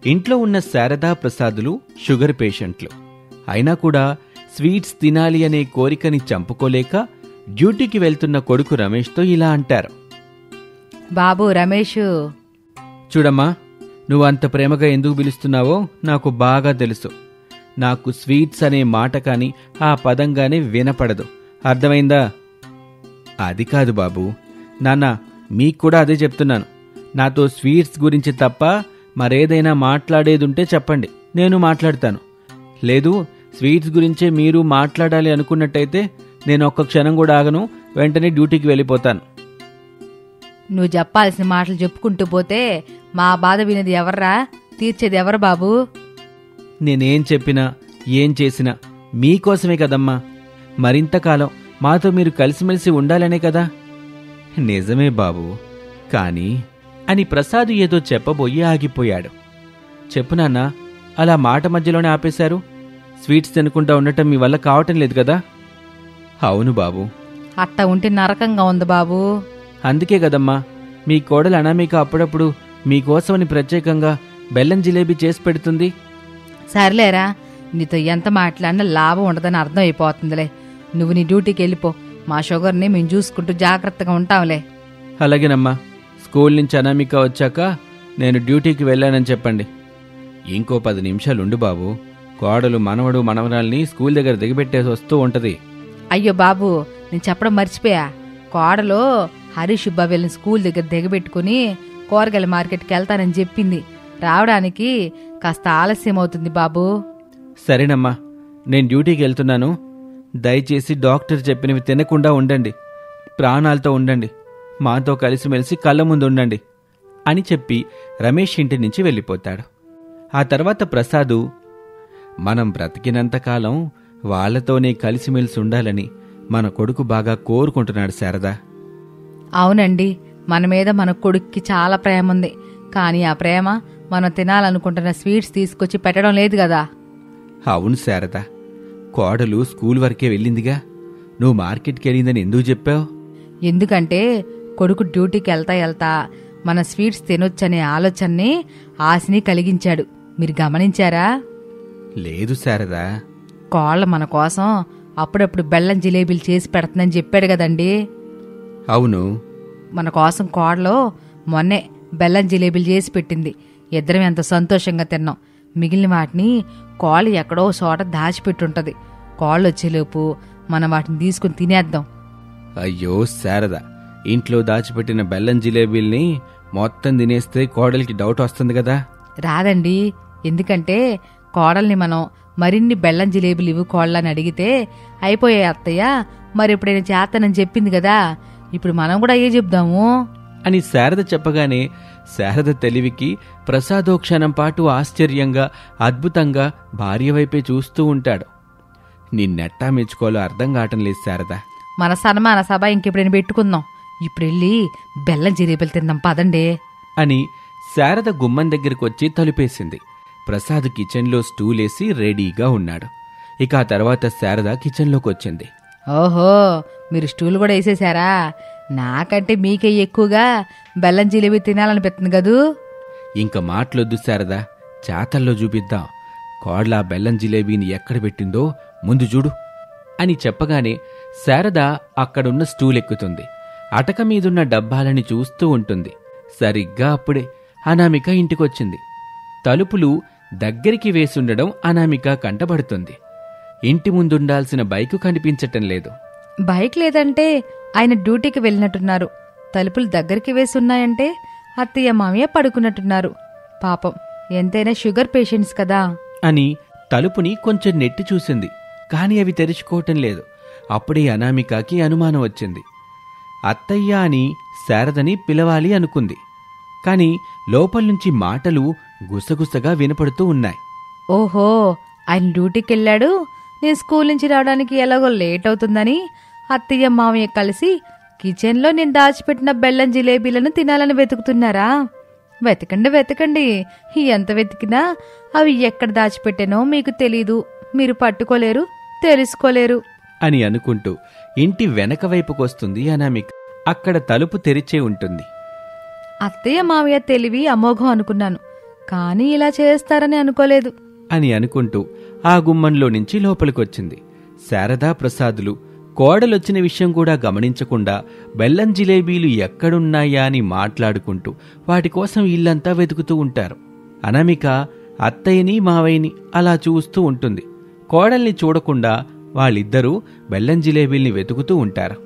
ఇంట్లో ఉన్న శారదా ప్రసాదులు షుగర్ పేషెంట్లు. అయినా కూడా స్వీట్స్ తినాలి అనే కోరికని చంపుకోలేక డ్యూటీకి వెళ్తున్న కొడుకు రమేష్తో ఇలా అంటారు. బాబూ రమేషు, చూడమ్మా, నువ్వు అంత ప్రేమగా ఎందుకు పిలుస్తున్నావో నాకు బాగా తెలుసు. నాకు స్వీట్స్ అనే మాట కానీ ఆ పదం కానీ వినపడదు. అర్థమైందా? అది కాదు బాబూ, నాన్న మీకు కూడా అదే చెప్తున్నాను. నాతో స్వీట్స్ గురించి తప్ప మరేదైనా మాట్లాడేదుంటే చెప్పండి, నేను మాట్లాడతాను. లేదు, స్వీట్స్ గురించే మీరు మాట్లాడాలి అనుకున్నట్టయితే నేను ఒక్క క్షణం కూడా ఆగను, వెంటనే డ్యూటీకి వెళ్ళిపోతాను. నువ్వు చెప్పాల్సిన మాటలు చెప్పుకుంటూ పోతే మా బాధ వినేది ఎవర్రా? తీర్చేది ఎవరు బాబూ? నేనేం చెప్పినా ఏం చేసినా మీకోసమే కదమ్మా. మరింతకాలం మాతో మీరు కలిసిమెలిసి ఉండాలనే కదా. నిజమే బాబూ, కానీ అని ప్రసాద్ ఏదో చెప్పబోయి ఆగిపోయాడు. చెప్పు నాన్నా, అలా మాట మధ్యలోనే ఆపేశారు. స్వీట్స్ తినకుండా ఉండటం మీ వల్ల కావటం లేదు కదా? అవును బాబూ. అట్ట ఉంటే నరకంగా ఉంది బాబూ. అందుకే కదమ్మా మీ కోడలు అనామిక అప్పుడప్పుడు మీకోసమని ప్రత్యేకంగా బెల్లం జిలేబీ చేసి పెడుతుంది. సర్లేరా, నీతో ఎంత మాట్లాడినా లాభం ఉండదని అర్థం అయిపోతుందిలే. నువ్వు నీ డ్యూటీకి వెళ్ళిపో. మా షుగర్ని మేము చూసుకుంటూ జాగ్రత్తగా ఉంటాంలే. అలాగేనమ్మా. స్కూల్ నుంచి అనామిక వచ్చాక నేను డ్యూటీకి వెళ్ళానని చెప్పండి. ఇంకో 10 నిమిషాలుండు బాబు. కోడలు మనవడు మనవరాల్ని స్కూల్ దగ్గర దిగబెట్టేసి వస్తూ ఉంటది. అయ్యో బాబు, నేను చెప్పడం మర్చిపోయా. కోడలో హరీష్ బాబుల్ని స్కూల్ దగ్గర దిగబెట్టుకుని కూరగాయల మార్కెట్కి వెళ్తానని చెప్పింది. రావడానికి కాస్త ఆలస్యం అవుతుంది బాబు. సరేనమ్మా, నేను డ్యూటీకి వెళ్తున్నాను. దయచేసి డాక్టర్ చెప్పినవి తినకుండా ఉండండి, ప్రాణాలతో ఉండండి, మాతో కలిసిమెలిసి కళ్ళ ముందు ఉండండి అని చెప్పి రమేష్ ఇంటి నుంచి వెళ్ళిపోతాడు. ఆ తర్వాత ప్రసాదు, మనం బ్రతికినంతకాలం వాళ్లతోనే కలిసిమెలిసి ఉండాలని మన కొడుకు బాగా కోరుకుంటున్నాడు శారదా. అవునండి, మన మీద మన కొడుక్కి చాలా ప్రేమ ఉంది. కానీ ఆ ప్రేమ మనం తినాలనుకుంటున్న స్వీట్స్ తీసుకొచ్చి పెట్టడం లేదు కదా. అవును శారదా, కోడలు స్కూల్ వరకే వెళ్ళిందిగా. నువ్వు మార్కెట్కి వెళ్ళిందని ఎందుకు చెప్పావు? ఎందుకంటే కొడుకు డ్యూటీకి వెళ్తా మన స్వీట్స్ తినొచ్చనే ఆలోచనని ఆశని కలిగించాడు. మీరు గమనించారా? లేదు శారదా. కోళ్ళ మన కోసం అప్పుడప్పుడు బెల్లం జిలేబీలు చేసి పెడుతుందని చెప్పాడు కదండి. అవును. మన కోసం కోడలో మొన్నే బెల్లం జిలేబీలు చేసి పెట్టింది. ఇద్దరం ఎంత సంతోషంగా తిన్నాం. మిగిలిన వాటిని కోళ్ళు ఎక్కడో చోట దాచిపెట్టుంటది. కోళ్ళు వచ్చేలోపు మనం వాటిని తీసుకుని తినేద్దాం. అయ్యో శారదా, ఇంట్లో దాచిపెట్టిన బెల్లం జిలేబీల్ని మొత్తం తినేస్తే కోడలికి డౌట్ వస్తుంది కదా. రాదండి, ఎందుకంటే కోడల్ని మనం మరిన్ని బెల్లం జిలేబీలు ఇవ్వు కోళ్ళని అడిగితే అయిపోయాయి అత్తయ్య, మరి ఎప్పుడైనా చేస్తానని చెప్పింది కదా, ఇప్పుడు మనం కూడా అయ్యే చెప్దాము అని శారద చెప్పగానే శారద తెలివికి ప్రసాదో క్షణం పాటు ఆశ్చర్యంగా అద్భుతంగా భార్య వైపే చూస్తూ ఉంటాడు. నిన్నెట్టా మెచ్చుకోవాలో అర్థం కావటం లేదు శారద. మన సన్మాన సభ ఇంకెప్పుడైనా పెట్టుకుందాం. ఇప్పుడు వెళ్ళి బెల్లం జిలేబీలు తిందాం పదండి అని శారద గుమ్మం దగ్గరికి వచ్చి తలుపేసింది. ప్రసాద్ కిచెన్లో స్టూలేసి రెడీగా ఉన్నాడు. ఇక ఆ తర్వాత శారద కిచెన్లోకి వచ్చింది. ఓహో, మీరు స్టూల్ కూడా వేసేశారా? నాకంటే మీకే ఎక్కువగా బెల్లం జిలేబీ తినాలనిపిస్తుంది కదూ. ఇంక మాటలొద్దు శారదా, చేతల్లో చూపిద్దాం. కోడ్ల బెల్లం జిలేబీని ఎక్కడ పెట్టిందో ముందు చూడు అని చెప్పగానే శారద అక్కడున్న స్టూల్ ఎక్కుతుంది. అటక మీదున్న డబ్బాలని చూస్తూ ఉంటుంది. సరిగ్గా అప్పుడే అనామిక ఇంటికొచ్చింది. తలుపులు దగ్గరికి వేసుండడం అనామిక కంటపడుతుంది. ఇంటి ముందుండాల్సిన బైకు కనిపించటం లేదు. బైక్ లేదంటే ఆయన డ్యూటీకి వెళ్ళినట్టున్నారు. తలుపులు దగ్గరికి వేసున్నాయంటే అత్తయ్య మామయ్య పడుకున్నట్టున్నారు. పాపం, ఎంతైనా షుగర్ పేషెంట్స్ కదా అని తలుపుని కొంచెం నెట్టి చూసింది. కాని అవి తెరుచుకోవటం లేదు. అప్పుడే అనామికకి అనుమానం వచ్చింది. అత్తయ్య అని శారదని పిలవాలి అనుకుంది. కాని లోపల్నుంచి మాటలు గుసగుసగా వినపడుతూ ఉన్నాయి. ఓహో, ఆయన డ్యూటీకి వెళ్ళాడు. నేను స్కూల్ నుంచి రావడానికి ఎలాగో లేట్ అవుతుందని అత్తయ్య మామయ్య కలిసి కిచెన్లో నేను దాచిపెట్టిన బెల్లం జిలేబీలను తినాలని వెతుకుతున్నారా? వెతకండి వెతకండి, ఎంత వెతికినా అవి ఎక్కడ దాచిపెట్టానో మీకు తెలీదు. మీరు పట్టుకోలేరు, తెలుసుకోలేరు అని అనుకుంటూ ఇంటి వెనక వైపుకొస్తుంది అనామిక. అక్కడ తలుపు తెరిచే ఉంటుంది. అత్తయ్య మామయ్య తెలివి అమోఘం అనుకున్నాను. కానీ ఇలా చేస్తారని అనుకోలేదు అని అనుకుంటూ ఆ గుమ్మంలో నుంచి లోపలికొచ్చింది. శారదా ప్రసాదులు కోడలొచ్చిన విషయం కూడా గమనించకుండా బెల్లం జిలేబీలు ఎక్కడున్నాయా అని మాట్లాడుకుంటూ వాటి కోసం ఇల్లంతా వెతుకుతూ ఉంటారు. అనామిక అత్తయ్యని మావయ్యని అలా చూస్తూ ఉంటుంది. కోడల్ని చూడకుండా వాళ్ళిద్దరూ బెల్లం జిలేబీల్ని వెతుకుతూ ఉంటారు.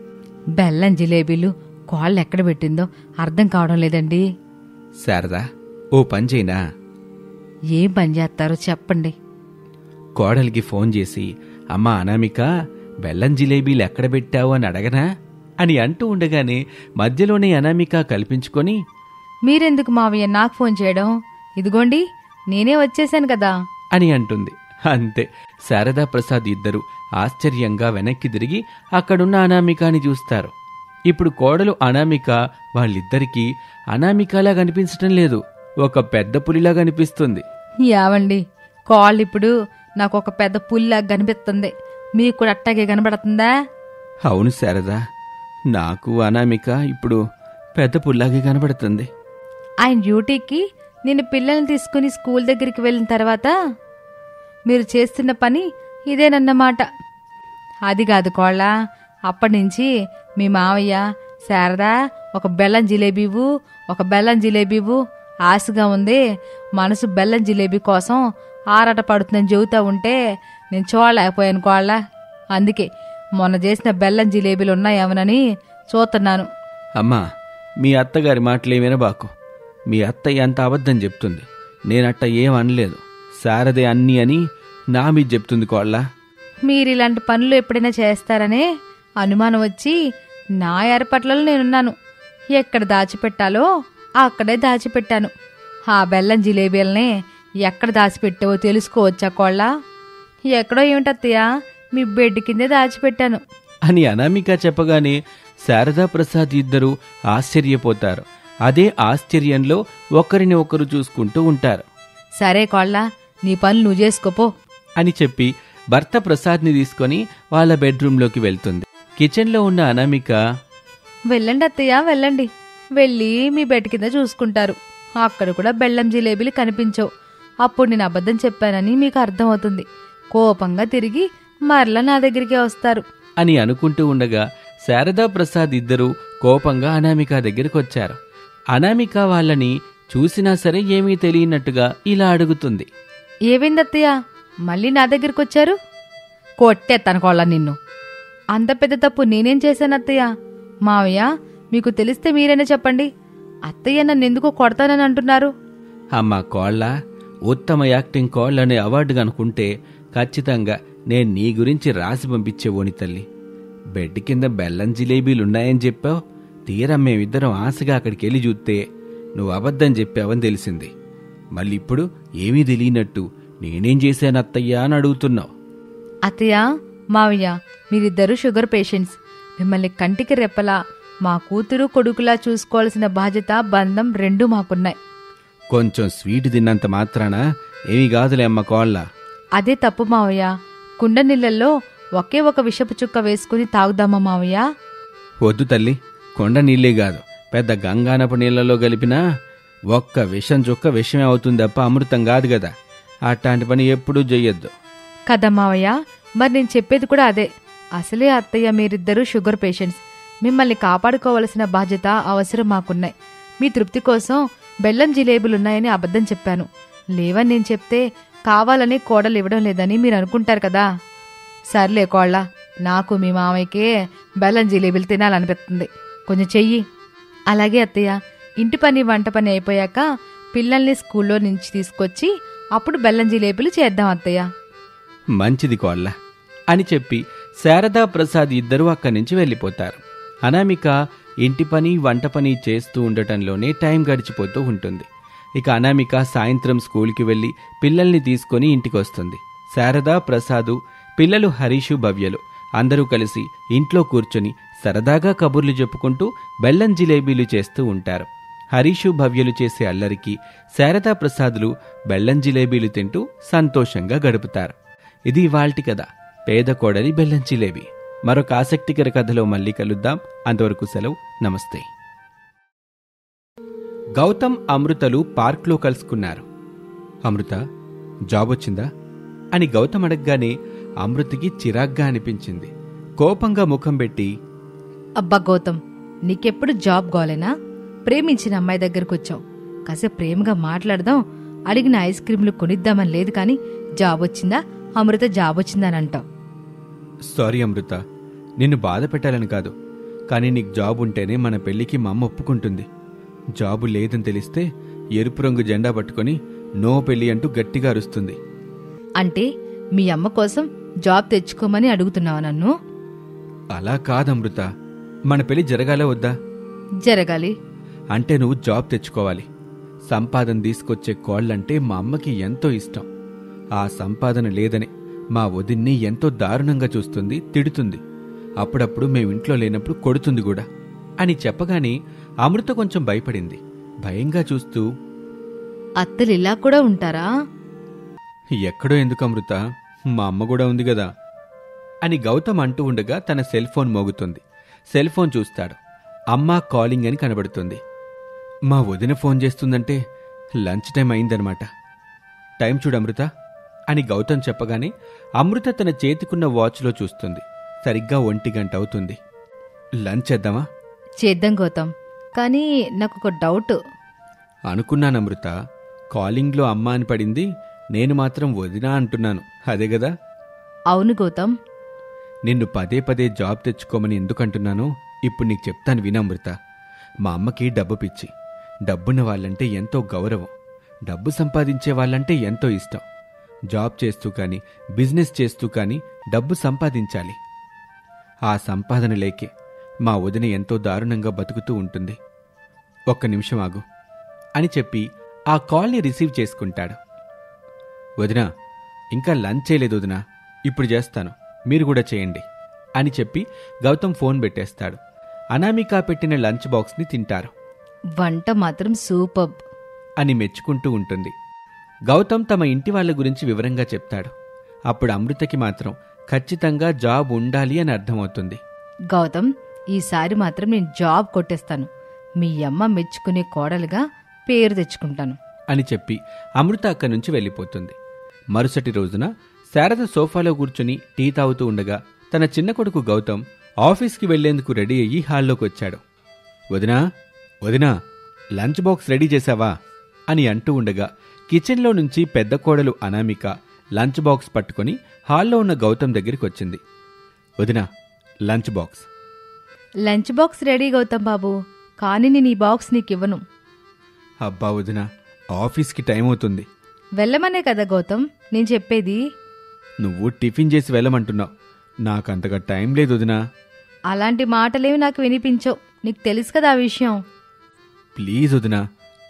బెల్లం జిలేబీలు కోళ్ళు ఎక్కడ పెట్టిందో అర్థం కావడం లేదండి. శారదా, ఓ పని చేయనా? ఏం పని చేస్తారో చెప్పండి. కోడలికి ఫోన్ చేసి, అమ్మా అనామిక, బెల్లం జిలేబీలు ఎక్కడ పెట్టావు అని అడగనా అని అంటూ ఉండగానే మధ్యలోనే అనామిక కల్పించుకొని, మీరెందుకు మావయ్య నాకు ఫోన్ చేయడం? ఇదిగోండి నేనే వచ్చేశాను కదా అని అంటుంది. అంతే, శారదా ప్రసాద్ ఇద్దరు ఆశ్చర్యంగా వెనక్కి తిరిగి అక్కడున్న అనామికాని చూస్తారు. ఇప్పుడు కోడలు అనామిక వాళ్ళిద్దరికీ అనామికలా కనిపించటం లేదు, ఒక పెద్ద పులిలా కనిపిస్తుంది. యావండి, కోళ్ళు ఇప్పుడు నాకు ఒక పెద్ద పుల్లా కనిపిస్తుంది. మీకు కూడా అట్టాగే కనబడుతుందా? అవును శారదా, నాకు అనామిక ఇప్పుడు పెద్ద పుల్లాగే కనబడుతుంది. ఆయన డ్యూటీకి నేను పిల్లల్ని తీసుకుని స్కూల్ దగ్గరికి వెళ్ళిన తర్వాత మీరు చేస్తున్న పని ఇదేనన్నమాట. అది కాదు కోళ్ళ, అప్పటినుంచి మీ మావయ్య శారదా ఒక బెల్లం జిలేబీవు, ఒక బెల్లం జిలేబీవు, ఆశగా ఉంది, మనసు బెల్లం జిలేబీ కోసం ఆరాట పడుతుందని చెబుతా ఉంటే నేను చూడలేకపోయాను కోళ్ళ. అందుకే మొన్న చేసిన బెల్లం జిలేబీలు ఉన్నాయేమోనని చూస్తున్నాను. అమ్మా, మీ అత్తగారి మాటలేమైనా బాకు. మీ అత్తయ్య అంత అబద్ధం చెప్తుంది. నేనట్ట ఏం అనలేదు. శారదే అన్నీ అని నా మీద చెప్తుంది కోళ్ళ. మీరిలాంటి పనులు ఎప్పుడైనా చేస్తారనే అనుమానం వచ్చి నా ఏర్పాట్లలో నేనున్నాను. ఎక్కడ దాచిపెట్టాలో అక్కడే దాచిపెట్టాను. ఆ బెల్లం జిలేబీలనే ఎక్కడ దాచిపెట్టావో తెలుసుకోవచ్చా కోళ్ళ? ఎక్కడో ఏమిటత్తయ్య, మీ బెడ్ కిందే దాచిపెట్టాను అని అనామిక చెప్పగానే శారదా ప్రసాద్ ఇద్దరూ ఆశ్చర్యపోతారు. అదే ఆశ్చర్యంలో ఒకరిని ఒకరు చూసుకుంటూ ఉంటారు. సరే కోళ్ళ, నీ పనులు నువ్వు చేసుకోపో అని చెప్పి భర్త ప్రసాద్ని తీసుకొని వాళ్ళ బెడ్రూంలోకి వెళ్తుంది. కిచెన్లో ఉన్న అనామిక, వెళ్ళండి అత్తయ్య వెళ్ళండి, వెళ్ళి మీ బెడ్ కింద చూసుకుంటారు. అక్కడ కూడా బెల్లం జిలేబీలు కనిపించవు. అప్పుడు నేను అబద్ధం చెప్పానని మీకు అర్థమవుతుంది. కోపంగా తిరిగి మరలా నా దగ్గరికే వస్తారు అని అనుకుంటూ ఉండగా శారదా ప్రసాద్ ఇద్దరూ కోపంగా అనామిక దగ్గరికొచ్చారు. అనామిక వాళ్ళని చూసినా సరే ఏమీ తెలియనట్టుగా ఇలా అడుగుతుంది. ఏమైందత్తయ్య, మళ్ళీ నా దగ్గరికొచ్చారు? కొట్టేస్తాను కోళ్ళ నిన్ను. అంత పెద్ద తప్పు నేనేం చేశానత్తయ్య? మావయ్య, మీకు తెలిస్తే మీరైనా చెప్పండి. అత్తయ్య నన్నెందుకో కొడతానని అంటున్నారు. అమ్మా కోళ్ళ, ఉత్తమ యాక్టింగ్ కోళ్ళనే అవార్డు కనుకుంటే ఖచ్చితంగా నేను నీ గురించి రాసి పంపించేవోని తల్లి. బెడ్ కింద బెల్లం జిలేబీలున్నాయని చెప్పావు. తీరా మేమిద్దరం ఆశగా అక్కడికి వెళ్ళి చూస్తే నువ్వు అబద్ధం చెప్పావని తెలిసింది. మళ్ళీ ఇప్పుడు ఏమీ తెలియనట్టు నేనేం చేశాను అత్తయ్యా అని అడుగుతున్నావు. అత్తయ్య, మావయ్య, మీరిద్దరూ షుగర్ పేషెంట్స్. మిమ్మల్ని కంటికి రెప్పలా మా కూతురు కొడుకులా చూసుకోవాల్సిన బాధ్యత, బంధం రెండూ మాకున్నాయి. కొంచెం స్వీట్ తిన్నంత మాత్రాన ఏమీ కాదులే అమ్మ కోళ్ళ. అదే తప్పు మావయ్య. కుండ నీళ్ళల్లో ఒకే ఒక విషపు చుక్క వేసుకుని తాగుదామా మావయ్య? వద్దు తల్లి, కొండ నీళ్ళే కాదు, పెద్ద గంగానపు నీళ్లలో కలిపినా ఒక్క విషం చుక్క విషమే అవుతుంది తప్ప అమృతం కాదు కదా. అట్లాంటి పని ఎప్పుడూ చెయ్యొద్దు కదా మావయ్య. మరి నేను చెప్పేది కూడా అదే. అసలే అత్తయ్య మీరిద్దరూ షుగర్ పేషెంట్స్. మిమ్మల్ని కాపాడుకోవలసిన బాధ్యత, అవసరం మాకున్నాయి. మీ తృప్తి కోసం బెల్లం జిలేబులున్నాయని అబద్ధం చెప్పాను. లేవని నేను చెప్తే కావాలని కోడలు ఇవ్వడం లేదని మీరు అనుకుంటారు కదా. సర్లే కోళ్ళ, నాకు మీ మామయ్యకే బెల్లం జిలేబీలు తినాలనిపిస్తుంది. కొంచెం చెయ్యి. అలాగే అత్తయ్య. ఇంటి పని వంట పని అయిపోయాక పిల్లల్ని స్కూల్లో నుంచి తీసుకొచ్చి అప్పుడు బెల్లం జిలేబీలు చేద్దాం అత్తయ్య. మంచిది కోళ్ళ అని చెప్పి శారదా ప్రసాద్ ఇద్దరూ అక్కడి నుంచి వెళ్ళిపోతారు. అనామిక ఇంటి పని వంట పని చేస్తూ ఉండటంలోనే టైం గడిచిపోతూ ఉంటుంది. ఇక అనామిక సాయంత్రం స్కూల్కి వెళ్ళి పిల్లల్ని తీసుకొని ఇంటికొస్తుంది. శారదా ప్రసాదు, పిల్లలు హరీషు, భవ్యలు అందరూ కలిసి ఇంట్లో కూర్చొని సరదాగా కబుర్లు చెప్పుకుంటూ బెల్లం జిలేబీలు చేస్తూ ఉంటారు. హరీషు, భవ్యలు చేసే అల్లరికి శారదా ప్రసాదులు బెల్లం జిలేబీలు తింటూ సంతోషంగా గడుపుతారు. ఇది ఇవాల్టి కథ, పేద కోడలి బెల్లం జిలేబీ. మరొక ఆసక్తికర కథలో మళ్ళీ కలుద్దాం. అంతవరకు సెలవు, నమస్తే. గౌతమ్, అమృతలు పార్క్లో కలుసుకున్నారు. అమృత, జాబ్ వచ్చిందా అని గౌతమ్ అడగగానే అమృతకి చిరాగ్గా అనిపించింది. కోపంగా ముఖం పెట్టి, అబ్బా గౌతమ్, నీకెప్పుడు జాబ్ గోలేనా? ప్రేమించిన అమ్మాయి దగ్గరకు వచ్చావు, కాసేపు ప్రేమగా మాట్లాడదాం, అడిగిన ఐస్ క్రీంలు కొనిద్దామని లేదు కానీ జాబ్ వచ్చిందా, అమృత జాబ్ వచ్చిందా అని అంటావు. సారీ అమృత, నిన్ను బాధ పెట్టాలని కాదు, కానీ నీకు జాబ్ ఉంటేనే మన పెళ్లికి మా అమ్మ ఒప్పుకుంటుంది. జాబు లేదని తెలిస్తే ఎరుపు రంగు జెండా పట్టుకొని నో పెళ్లి అంటూ గట్టిగా అరుస్తుంది. అంటే మీ అమ్మ కోసం జాబ్ తెచ్చుకోమని అడుగుతున్నావా నన్ను? అలా కాదమృత, మన పెళ్లి జరగాలా వద్దా? జరగాలి. అంటే నువ్వు జాబ్ తెచ్చుకోవాలి. సంపాదన తీసుకొచ్చే కోళ్లంటే మా అమ్మకి ఎంతో ఇష్టం. ఆ సంపాదన లేదని మా వదిన్ని ఎంతో దారుణంగా చూస్తుంది, తిడుతుంది. అప్పుడప్పుడు మేమింట్లో లేనప్పుడు కొడుతుంది కూడా అని చెప్పగానే అమృత కొంచెం భయపడింది. భయంగా చూస్తూ, అత్తలు ఇలా కూడా ఉంటారా? ఎక్కడో ఎందుకు అమృత, మా అమ్మ కూడా ఉంది కదా అని గౌతమ్ అంటూ ఉండగా తన సెల్ ఫోన్ మోగుతుంది. సెల్ ఫోన్ చూస్తాడు. అమ్మా కాలింగ్ అని కనబడుతుంది. మా వదిన ఫోన్ చేస్తుందంటే లంచ్ టైం అయిందనమాట. టైం చూడు అమృత అని గౌతమ్ చెప్పగానే అమృత తన చేతికున్న వాచ్లో చూస్తుంది. సరిగ్గా 1 గంట అవుతుంది. లంచ్ చేద్దామా? చేద్దాం గౌతమ్, కానీ నాకు ఒక డౌట్. అనుకున్నాను అమృత, కాలింగ్లో అమ్మ అని పడింది, నేను మాత్రం వదినా అంటున్నాను, అదే కదా? అవును గౌతమ్. నిన్ను పదే పదే జాబ్ తెచ్చుకోమని ఎందుకంటున్నానో ఇప్పుడు నీకు చెప్తాను వినమృత. మా అమ్మకి డబ్బు పిచ్చి. డబ్బున్న వాళ్ళంటే ఎంతో గౌరవం. డబ్బు సంపాదించే వాళ్ళంటే ఎంతో ఇష్టం. జాబ్ చేస్తూ కానీ బిజినెస్ చేస్తూ కానీ డబ్బు సంపాదించాలి. ఆ సంపాదన లేకే మా వదిన ఎంతో దారుణంగా బతుకుతూ ఉంటుంది. ఒక్క నిమిషం ఆగు అని చెప్పి ఆ కాల్ని రిసీవ్ చేసుకుంటాడు. వదినా, ఇంకా లంచ్ చేయలేదు వదినా, ఇప్పుడు చేస్తాను, మీరు కూడా చేయండి అని చెప్పి గౌతమ్ ఫోన్ పెట్టేస్తాడు. అనామిక పెట్టిన లంచ్ బాక్స్ని తింటారు. వంట మాత్రం సూపర్బ్ అని మెచ్చుకుంటూ ఉంటుంది. గౌతమ్ తమ ఇంటి వాళ్ళ గురించి వివరంగా చెప్తాడు. అప్పుడు అమృతకి మాత్రం ఖచ్చితంగా జాబ్ ఉండాలి అని అర్థమవుతుంది. గౌతమ్, ఈసారి మాత్రం నేను జాబ్ కొట్టేస్తాను. మీ అమ్మ మెచ్చుకునే కోడలుగా పేరు తెచ్చుకుంటాను అని చెప్పి అమృత అక్కడి నుంచి వెళ్ళిపోతుంది. మరుసటి రోజున శారద సోఫాలో కూర్చుని టీ తాగుతూ ఉండగా తన చిన్న కొడుకు గౌతమ్ ఆఫీస్కి వెళ్లేందుకు రెడీ అయ్యి హాల్లోకి వచ్చాడు. వదినా, వదినా, లంచ్ బాక్స్ రెడీ చేశావా అని అంటూ ఉండగా కిచెన్లో నుంచి పెద్ద కోడలు అనామిక లంచ్ బాక్స్ పట్టుకుని హాల్లో ఉన్న గౌతమ్ దగ్గరికి వచ్చింది. వదినా, lunch box. Lunch box ready Gautam బాబు, కానీ నేను ఈ బాక్స్ నీకివ్వను. అబ్బా వదినా, ఆఫీస్కి టైం అవుతుంది. వెళ్ళమనే కదా గౌతమ్ నేను చెప్పేది. నువ్వు టిఫిన్ చేసి వెళ్ళమంటున్నావు, నాకంతగా టైం లేదు వదినా. అలాంటి మాటలేవి నాకు వినిపించవు, నీకు తెలుసు కదా ఆ విషయం. ప్లీజ్ వదినా,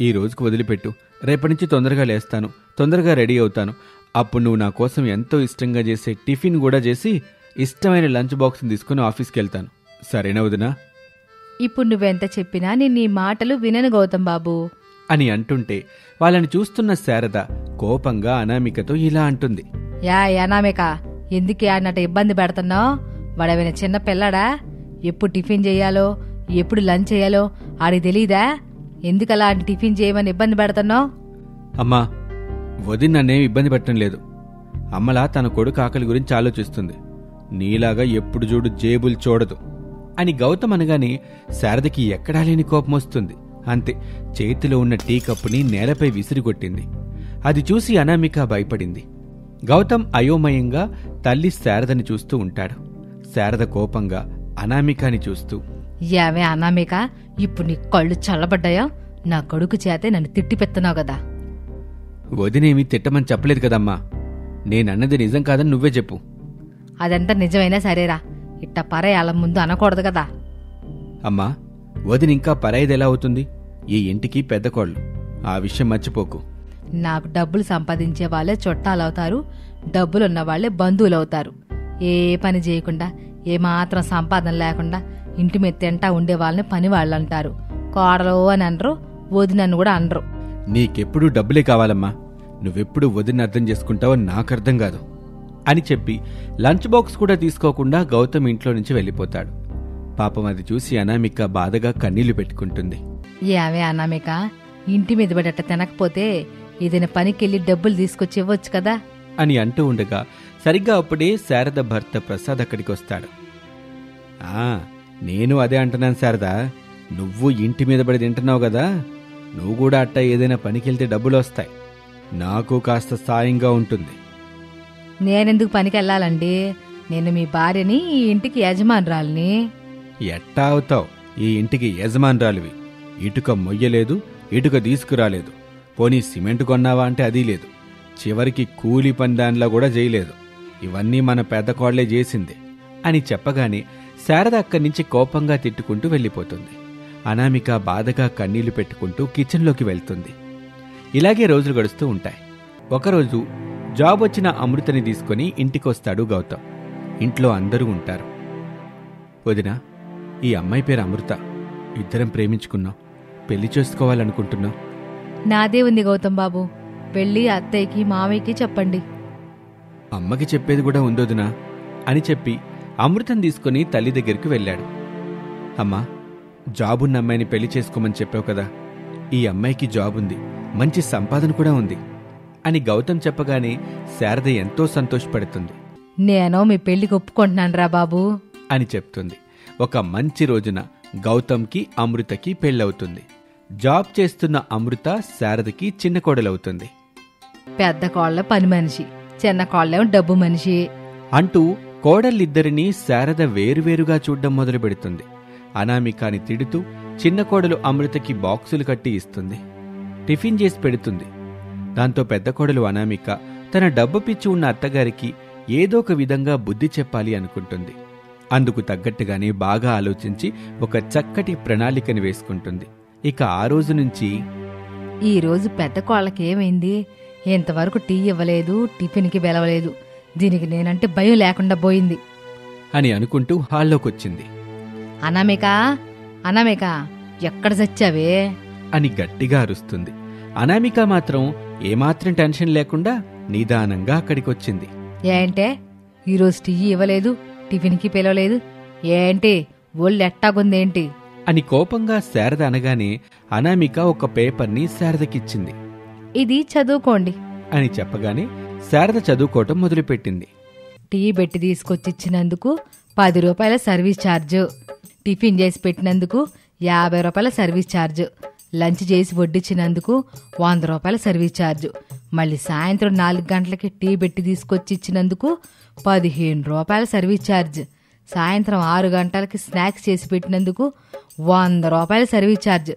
ఈ రోజుకు వదిలిపెట్టు. రేపటి నుంచి తొందరగా లేస్తాను, తొందరగా రెడీ అవుతాను. అప్పుడు నువ్వు నా కోసం ఎంతో ఇష్టంగా చేసే టిఫిన్ కూడా చేసి ఇష్టమైన లంచ్ బాక్స్ని తీసుకుని ఆఫీస్కి వెళ్తాను. సరేనా వదినా? ఇప్పుడు నువ్వెంత చెప్పినా నేను నీ మాటలు వినను గౌతమ్ బాబు అని అంటుంటే వాళ్ళని చూస్తున్న శారద కోపంగా అనామికతో ఇలా అంటుంది. యా అనామిక, ఎందుకే అన్నట్టు ఇబ్బంది పెడుతున్నావు? వాడేమైనా చిన్న పిల్లాడా? ఎప్పుడు టిఫిన్ చేయాలో ఎప్పుడు లంచ్ చేయాలో ఆడికి తెలీదా? ఎందుకు అలాంటి టిఫిన్ చేయమని ఇబ్బంది పెడుతున్నావు? అమ్మా, వదిన నన్నేం ఇబ్బంది పెట్టడం లేదు. అమ్మలా తన కొడుకు ఆకలి గురించి ఆలోచిస్తుంది. నీలాగా ఎప్పుడు చూడు జేబులు చూడదు అని గౌతమ్ అనగానే శారదకి ఎక్కడా లేని కోపం వస్తుంది. అంతే, చేతిలో ఉన్న టీ కప్పుని నేలపై విసిరిగొట్టింది. అది చూసి అనామిక భయపడింది. గౌతమ్ అయోమయంగా తల్లి శారదని చూస్తూ ఉంటాడు. శారద కోపంగా అనామికాని చూస్తూ, యావే అనామిక, ఇప్పుడు నీ కళ్ళు చల్లబడ్డాయా? నా కొడుకు చేతే నన్ను తిట్టి పెడుతున్నావు కదా. వదినేమి తిట్టమని చెప్పలేదు కదమ్మా. నేనన్నది నిజం కాదని నువ్వే చెప్పు. అదంతా నిజమైనా సరేరా, ఇట్ట పరాయాల ముందు అనకూడదు కదా. అమ్మా, వదిన ఇంకా పరాయిది ఎలా అవుతుంది? ఈ ఇంటికి పెద్ద కోళ్ళు, ఆ విషయం మర్చిపోకు. నాకు డబ్బులు సంపాదించే వాళ్ళే చుట్టాలవుతారు, డబ్బులున్న వాళ్లే బంధువులవుతారు. ఏ పని చేయకుండా ఏమాత్రం సంపాదన లేకుండా ఇంటి మీద తింటా ఉండే వాళ్ళని పని వాళ్ళు అంటారు. కోడలు అని అనరు, వదినన్ను కూడా అనరు. నీకెప్పుడు డబ్బులే కావాలమ్మా. నువ్వెప్పుడు వదిన అర్థం చేసుకుంటావో నాకర్థం కాదు అని చెప్పి లంచ్ బాక్స్ కూడా తీసుకోకుండా గౌతమ్ ఇంట్లో నుంచి వెళ్ళిపోతాడు. పాపం అది చూసి అనామిక బాధగా కన్నీళ్లు పెట్టుకుంటుంది. యావే అనామిక, ఇంటి మీద పడట తినకపోతే ఏదైనా పనికెళ్ళి డబ్బులు తీసుకొచ్చి ఇవ్వచ్చు కదా. అని అంటూ ఉండగా సరిగ్గా అప్పుడే శారద భర్త ప్రసాద్ అక్కడికి వస్తాడు. నేను అదే అంటున్నాను శారద, నువ్వు ఇంటి మీద పడి తింటున్నావు కదా, నువ్వు కూడా అట్ట ఏదైనా పనికెళ్తే డబ్బులు వస్తాయి, నాకు కాస్త సాయంగా ఉంటుంది. నేనెందుకు పనికి వెళ్ళాలండి? నేను మీ భార్యని, ఈ ఇంటికి యజమానురాలిని. ఎట్టా అవుతావు ఈ ఇంటికి యజమానురాలివి? ఇటుక మొయ్యలేదు, ఇటుక తీసుకురాలేదు, పోనీ సిమెంట్ కొన్నావా అంటే అది లేదు, చివరికి కూలి పని దానిలా కూడా చేయలేదు. ఇవన్నీ మన పెద్ద కోడలే చేసింది అని చెప్పగానే శారద అక్కడి నుంచి కోపంగా తిట్టుకుంటూ వెళ్ళిపోతుంది. అనామిక బాధగా కన్నీళ్లు పెట్టుకుంటూ కిచెన్లోకి వెళ్తుంది. ఇలాగే రోజులు గడుస్తూ ఉంటాయి. ఒకరోజు జాబ్ వచ్చిన అమృతని తీసుకుని ఇంటికొస్తాడు గౌతమ్. ఇంట్లో అందరూ ఉంటారు. వదినా, ఈ అమ్మాయి పేరు అమృత, ఇద్దరం ప్రేమించుకున్నాం, పెళ్లి చేసుకోవాలనుకుంటున్నాం. నాదే ఉంది గౌతమ్ బాబు, వెళ్ళి అత్తయ్యకి మామయ్యకి చెప్పండి. అమ్మకి చెప్పేది కూడా ఉందొదినా అని చెప్పి అమృతం తీసుకుని తల్లి దగ్గరికి వెళ్ళాడు. అమ్మా, జాబున్న అమ్మాయిని పెళ్లి చేసుకోమని చెప్పావు కదా, ఈ అమ్మాయికి జాబుంది, మంచి సంపాదన కూడా ఉంది అని గౌతమ్ చెప్పగానే శారద ఎంతో సంతోషపడుతుంది. నేను మీ పెళ్లికి ఒప్పుకుంటున్నాను రా బాబు అని చెప్తుంది. ఒక మంచి రోజున గౌతమ్కి అమృతకి పెళ్ళవుతుంది. జాబ్ చేస్తున్న అమృత శారదకి చిన్న కోడలవుతుంది. పెద్ద కోళ్ళ పని మనిషి, చిన్న కోళ్ళేమో డబ్బు మనిషి అంటూ కోడళ్ళిద్దరినీ శారద వేరువేరుగా చూడ్డం మొదలు పెడుతుంది. అనామికాని తిడుతూ చిన్న కోడలు అమృతకి బాక్సులు కట్టి ఇస్తుంది, టిఫిన్ చేసి పెడుతుంది. దాంతో పెద్ద కోడలు అనామిక తన డబ్బు పిచ్చి ఉన్న అత్తగారికి ఏదో ఒక విధంగా బుద్ధి చెప్పాలి అనుకుంటుంది. అందుకు తగ్గట్టుగానే బాగా ఆలోచించి ఒక చక్కటి ప్రణాళికని వేసుకుంటుంది. ఇక ఆ రోజు నుంచి ఈ రోజు పెద్ద కోళ్ళకేమైంది, ఇంతవరకు టీ ఇవ్వలేదు, టిఫిన్కి వెలవలేదు, దీనికి నేనంటే భయం లేకుండా పోయింది అని అనుకుంటూ హాల్లోకొచ్చింది. అనామిక, అనామిక, ఎక్కడ చచ్చావే అని గట్టిగా అరుస్తుంది. అనామిక మాత్రం ఏమాత్రం టెన్షన్ లేకుండా నిదానంగా అక్కడికొచ్చింది. ఏంటే ఈరోజు టీ ఇవ్వలేదు, టిఫిన్కి పిలవలేదు, ఏంటి ఒళ్ళు ఎట్టాగుందేంటి అని కోపంగా శారద అనగానే అనామిక ఒక పేపర్ని శారదకిచ్చింది. ఇది చదువుకోండి అని చెప్పగానే శారద చదువుకోవటం మొదలుపెట్టింది. టీ పెట్టి తీసుకొచ్చిచ్చినందుకు 10 రూపాయల సర్వీస్ ఛార్జ్, టిఫిన్ చేసి పెట్టినందుకు 50 రూపాయల సర్వీస్ ఛార్జ్, లంచ్ చేసి వడ్డించినందుకు 100 రూపాయల సర్వీస్ ఛార్జ్, మళ్ళీ సాయంత్రం 4 గంటలకి టీ పెట్టి తీసుకొచ్చి ఇచ్చినందుకు 15 రూపాయల సర్వీస్ ఛార్జ్, సాయంత్రం 6 గంటలకి స్నాక్స్ చేసి పెట్టినందుకు 100 రూపాయల సర్వీస్ ఛార్జ్,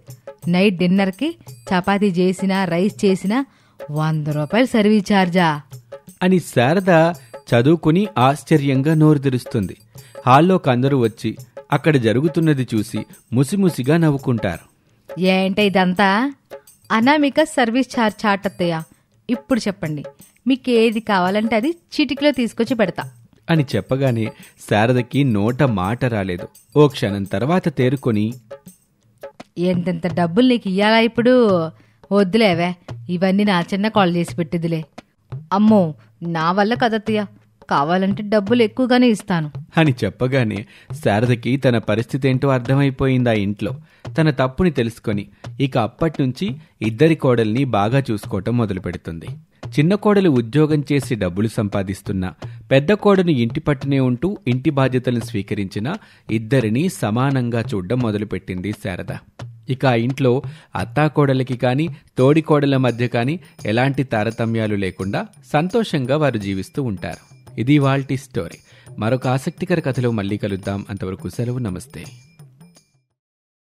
నైట్ డిన్నర్కి చపాతీ చేసినా రైస్ చేసినా 100 రూపాయల సర్వీస్ ఛార్జా అని శారద చదువుకుని ఆశ్చర్యంగా నోరు తెరుస్తుంది. హాల్లోకి అందరూ వచ్చి అక్కడ జరుగుతున్నది చూసి ముసిముసిగా నవ్వుకుంటారు. ఏంటే ఇదంతా? అనామిక సర్వీస్ ఛార్జ్ చార్ట్ అత్తయ్య, ఇప్పుడు చెప్పండి, మీకేది కావాలంటే అది చిటికలో తీసుకొచ్చి పెడతా అని చెప్పగానే శారదకి నోట మాట రాలేదు. ఓ క్షణం తర్వాత తేరుకొని, ఎంతెంత డబ్బులు నీకు ఇయ్యాలా ఇప్పుడు? వద్దులేవే, ఇవన్నీ నా చిన్న కాల్ చేసి పెట్టిదిలే. అమ్మో, నా వల్ల కదత్తయ్య, కావాలంటే డబ్బులు ఎక్కువగానే ఇస్తాను అని చెప్పగానే శారదకి తన పరిస్థితి ఏంటో అర్థమైపోయింది. ఆ ఇంట్లో తన తప్పుని తెలుసుకొని ఇక అప్పట్నుంచి ఇద్దరి కోడల్ని బాగా చూసుకోవటం మొదలు పెడుతుంది. చిన్న కోడలు ఉద్యోగం చేసి డబ్బులు సంపాదిస్తున్నా, పెద్ద కోడను ఇంటి పట్టునే ఉంటూ ఇంటి బాధ్యతలను స్వీకరించిన ఇద్దరినీ సమానంగా చూడ్డం మొదలుపెట్టింది శారద. ఇక ఆ ఇంట్లో అత్తాకోడలకి కానీ తోడికోడల మధ్య కానీ ఎలాంటి తారతమ్యాలు లేకుండా సంతోషంగా వారు జీవిస్తూ ఉంటారు. ఇది ఇవాల్టి స్టోరీ. మరొక ఆసక్తికర కథలో మళ్ళీ కలుద్దాం. అంతవరకు సెలవు, నమస్తే.